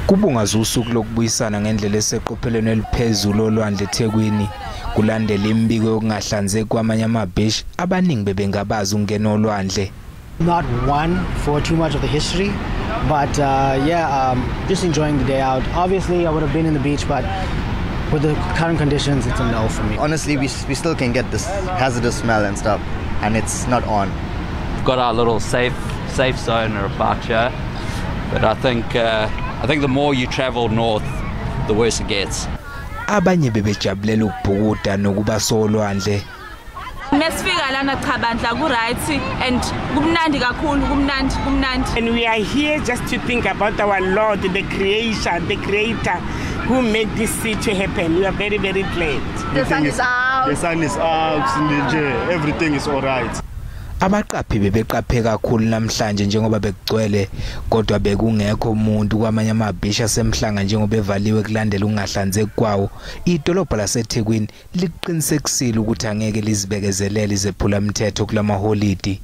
Kubungazwa usuku lokubuyisana ngendlela eseqophelweni eliphezulu olwandle eThekwini kulandela imbiko yokungahlanzeki kwamanye amabhishi abaningi bebengabazi ungena olwandle. Not one for too much of the history, but just enjoying the day out. Obviously, I would have been in the beach, but with the current conditions, it's a no for me. Honestly, we still can get this hazardous smell and stuff, and it's not on. We've got our little safe zone about here, but I think the more you travel north, the worse it gets. Abanye bebejabulela ukubhukuda nokuba solwandle. Mesifika lana cha bandla ku right and kumnandi kakhulu kumnandi. And we are here just to think about our Lord, the creator who made this sea to happen. We are very, very glad. The sun is out. The sun is out, everything is all right. Abaqaphi bebeqaphe kakhulu namhlanje njengoba bekugcwele kodwa bekungekho umuntu kwamanye amabhishi asemhlanga njengoba evaliwe kulandela ungahlanzeki kwawo. Idolobha laseThekwini liqinisekisile ukuthi angeke lizibekezelele izephula umthetho kulamaholidi.